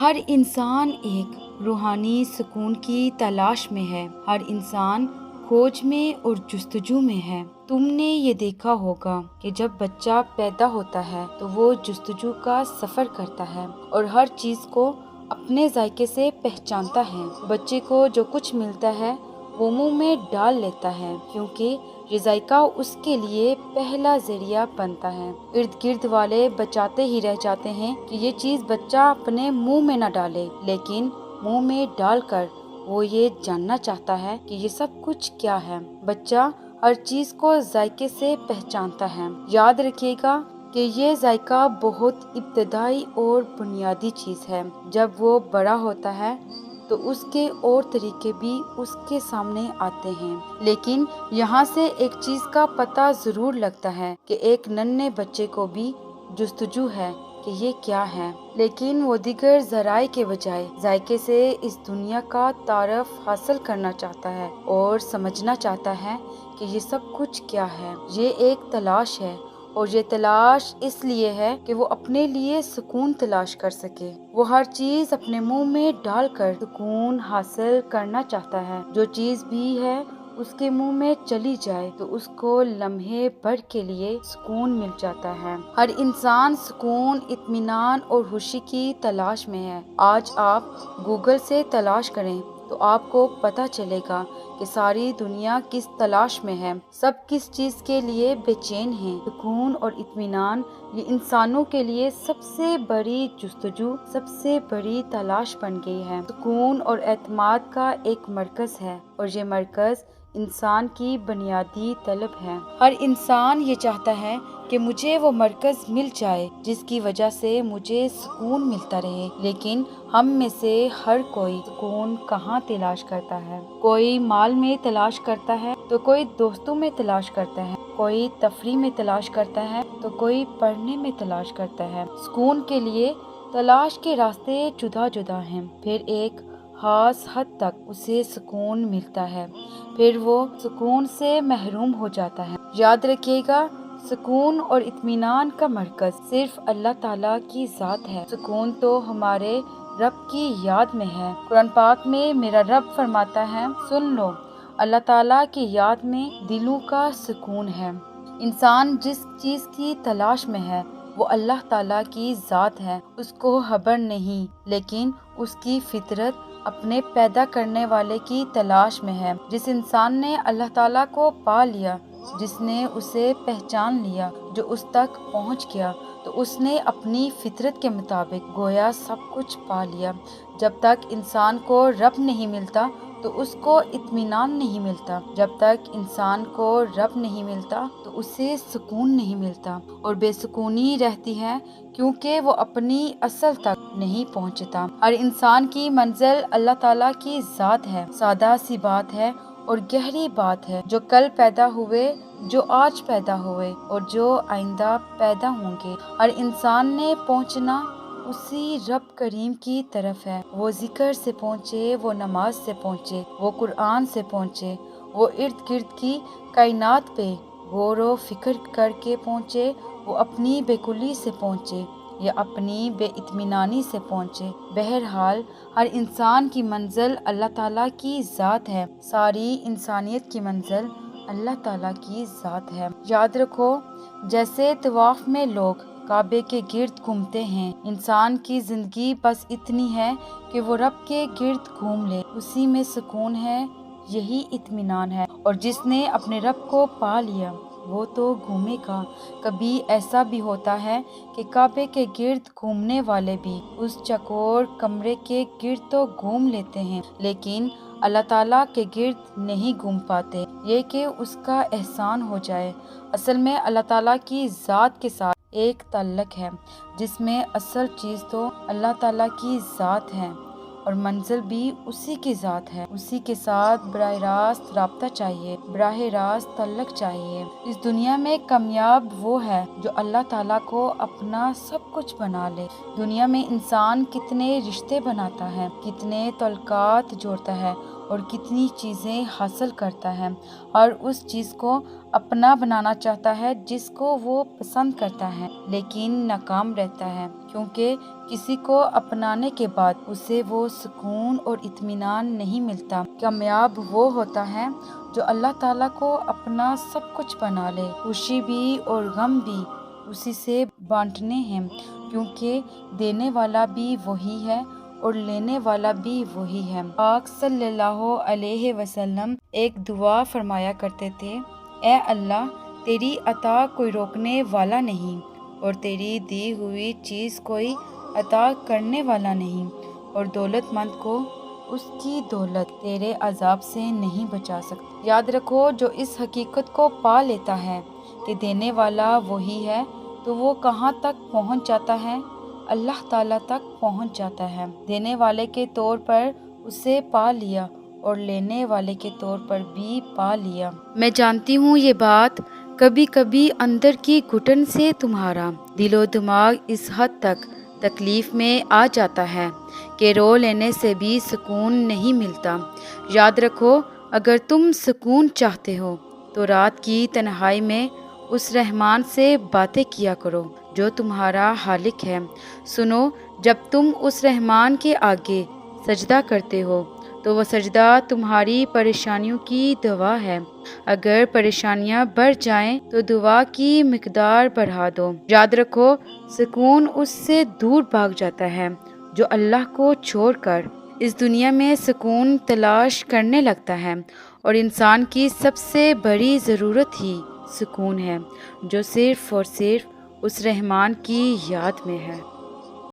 ہر انسان ایک روحانی سکون کی تلاش میں ہے۔ ہر انسان کھوج میں اور جستجو میں ہے۔ تم نے یہ دیکھا ہوگا کہ جب بچہ پیدا ہوتا ہے تو وہ جستجو کا سفر کرتا ہے اور ہر چیز کو اپنے ذائقے سے پہچانتا ہے۔ بچے کو جو کچھ ملتا ہے وہ منہ میں ڈال لیتا ہے کیونکہ یہ ذائقہ اس کے لیے پہلا ذریعہ بنتا ہے۔ ارد گرد والے بچاتے ہی رہ جاتے ہیں کہ یہ چیز بچہ اپنے منہ میں نہ ڈالے، لیکن منہ میں ڈال کر وہ یہ جاننا چاہتا ہے کہ یہ سب کچھ کیا ہے۔ بچہ ہر چیز کو ذائقے سے پہچانتا ہے۔ یاد رکھیے گا کہ یہ ذائقہ بہت ابتدائی اور بنیادی چیز ہے۔ جب وہ بڑا ہوتا ہے تو اس کے اور طریقے بھی اس کے سامنے آتے ہیں، لیکن یہاں سے ایک چیز کا پتہ ضرور لگتا ہے کہ ایک ننھے بچے کو بھی جستجو ہے کہ یہ کیا ہے، لیکن وہ دیگر ذرائع کے بجائے ذائقے سے اس دنیا کا تعارف حاصل کرنا چاہتا ہے اور سمجھنا چاہتا ہے کہ یہ سب کچھ کیا ہے۔ یہ ایک تلاش ہے، اور یہ تلاش اس لیے ہے کہ وہ اپنے لیے سکون تلاش کر سکے۔ وہ ہر چیز اپنے منہ میں ڈال کر سکون حاصل کرنا چاہتا ہے۔ جو چیز بھی ہے اس کے منہ میں چلی جائے تو اس کو لمحے بھر کے لیے سکون مل جاتا ہے۔ ہر انسان سکون، اطمینان اور خوشی کی تلاش میں ہے۔ آج آپ گوگل سے تلاش کریں تو آپ کو پتہ چلے گا کہ ساری دنیا کس تلاش میں ہے، سب کس چیز کے لیے بے چین ہیں۔ سکون اور اطمینان یہ انسانوں کے لیے سب سے بڑی جستجو، سب سے بڑی تلاش بن گئی ہے۔ سکون اور اعتماد کا ایک مرکز ہے، اور یہ مرکز انسان کی بنیادی طلب ہے۔ ہر انسان یہ چاہتا ہے کہ مجھے وہ مرکز مل جائے جس کی وجہ سے مجھے سکون ملتا رہے، لیکن ہم میں سے ہر کوئی سکون کہاں تلاش کرتا ہے؟ کوئی مال میں تلاش کرتا ہے تو کوئی دوستوں میں تلاش کرتا ہے، کوئی تفریح میں تلاش کرتا ہے تو کوئی پڑھنے میں تلاش کرتا ہے۔ سکون کے لیے تلاش کے راستے جدا جدا ہیں، پھر ایک خاص حد تک اسے سکون ملتا ہے، پھر وہ سکون سے محروم ہو جاتا ہے۔ یاد رکھیے گا، سکون اور اطمینان کا مرکز صرف اللہ تعالیٰ کی ذات ہے۔ سکون تو ہمارے رب کی یاد میں ہے۔ قرآن پاک میں میرا رب فرماتا ہے، سن لو، اللہ تعالیٰ کی یاد میں دلوں کا سکون ہے۔ انسان جس چیز کی تلاش میں ہے وہ اللہ تعالیٰ کی ذات ہے، اس کو خبر نہیں، لیکن اس کی فطرت اپنے پیدا کرنے والے کی تلاش میں ہے۔ جس انسان نے اللہ تعالیٰ کو پا لیا، جس نے اسے پہچان لیا، جو اس تک پہنچ گیا، تو اس نے اپنی فطرت کے مطابق گویا سب کچھ پا لیا۔ جب تک انسان کو رب نہیں ملتا تو اس کو اطمینان نہیں ملتا۔ جب تک انسان کو رب نہیں ملتا تو اسے سکون نہیں ملتا، اور بے سکونی رہتی ہے کیونکہ وہ اپنی اصل تک نہیں پہنچتا۔ ہر انسان کی منزل اللہ تعالیٰ کی ذات ہے۔ سادہ سی بات ہے اور گہری بات ہے، جو کل پیدا ہوئے، جو آج پیدا ہوئے اور جو آئندہ پیدا ہوں گے، ہر انسان نے پہنچنا اسی رب کریم کی طرف ہے۔ وہ ذکر سے پہنچے، وہ نماز سے پہنچے، وہ قرآن سے پہنچے، وہ ارد گرد کی کائنات پہ غور و فکر کر کے پہنچے، وہ اپنی بے کلی سے پہنچے یا اپنی بے اطمینانی سے پہنچے۔ بہرحال ہر انسان کی منزل اللہ تعالیٰ کی ذات ہے۔ ساری انسانیت کی منزل اللہ تعالیٰ کی ذات ہے۔ یاد رکھو، جیسے طواف میں لوگ کعبے کے گرد گھومتے ہیں، انسان کی زندگی بس اتنی ہے کہ وہ رب کے گرد گھوم لے، اسی میں سکون ہے، یہی اطمینان ہے۔ اور جس نے اپنے رب کو پا لیا وہ تو گھومے گا۔ کبھی ایسا بھی ہوتا ہے کہ کعبے کے گرد گھومنے والے بھی اس چکور کمرے کے گرد تو گھوم لیتے ہیں، لیکن اللہ تعالیٰ کے گرد نہیں گھوم پاتے، یہ کہ اس کا احسان ہو جائے۔ اصل میں اللہ تعالیٰ کی ذات کے ساتھ ایک تعلق ہے، جس میں اصل چیز تو اللہ تعالیٰ کی ذات ہے اور منزل بھی اسی کی ذات ہے۔ اسی کے ساتھ براہ راست رابطہ چاہیے، براہ راست تعلق چاہیے۔ اس دنیا میں کامیاب وہ ہے جو اللہ تعالیٰ کو اپنا سب کچھ بنا لے۔ دنیا میں انسان کتنے رشتے بناتا ہے، کتنے تعلقات جوڑتا ہے، اور کتنی چیزیں حاصل کرتا ہے اور اس چیز کو اپنا بنانا چاہتا ہے جس کو وہ پسند کرتا ہے، لیکن ناکام رہتا ہے، کیونکہ کسی کو اپنانے کے بعد اسے وہ سکون اور اطمینان نہیں ملتا۔ کامیاب وہ ہوتا ہے جو اللہ تعالیٰ کو اپنا سب کچھ بنا لے۔ خوشی بھی اور غم بھی اسی سے بانٹنے ہیں، کیونکہ دینے والا بھی وہی ہے اور لینے والا بھی وہی ہے۔ پاک صلی اللہ علیہ وسلم ایک دعا فرمایا کرتے تھے، اے اللہ، تیری عطا کوئی روکنے والا نہیں اور تیری دی ہوئی چیز کوئی عطا کرنے والا نہیں، اور دولت مند کو اس کی دولت تیرے عذاب سے نہیں بچا سکتی۔ یاد رکھو، جو اس حقیقت کو پا لیتا ہے کہ دینے والا وہی ہے، تو وہ کہاں تک پہنچ جاتا ہے؟ اللہ تعالیٰ تک پہنچ جاتا ہے۔ دینے والے کے طور پر اسے پا لیا اور لینے والے کے طور پر بھی پا لیا۔ میں جانتی ہوں یہ بات کبھی کبھی اندر کی گھٹن سے تمہارا دل و دماغ اس حد تک تکلیف میں آ جاتا ہے کہ رو لینے سے بھی سکون نہیں ملتا۔ یاد رکھو، اگر تم سکون چاہتے ہو تو رات کی تنہائی میں اس رحمان سے باتیں کیا کرو جو تمہارا خالق ہے۔ سنو، جب تم اس رحمان کے آگے سجدہ کرتے ہو تو وہ سجدہ تمہاری پریشانیوں کی دوا ہے۔ اگر پریشانیاں بڑھ جائیں تو دعا کی مقدار بڑھا دو۔ یاد رکھو، سکون اس سے دور بھاگ جاتا ہے جو اللہ کو چھوڑ کر اس دنیا میں سکون تلاش کرنے لگتا ہے، اور انسان کی سب سے بڑی ضرورت ہی سکون ہے، جو صرف اور صرف اس رحمان کی یاد میں ہے۔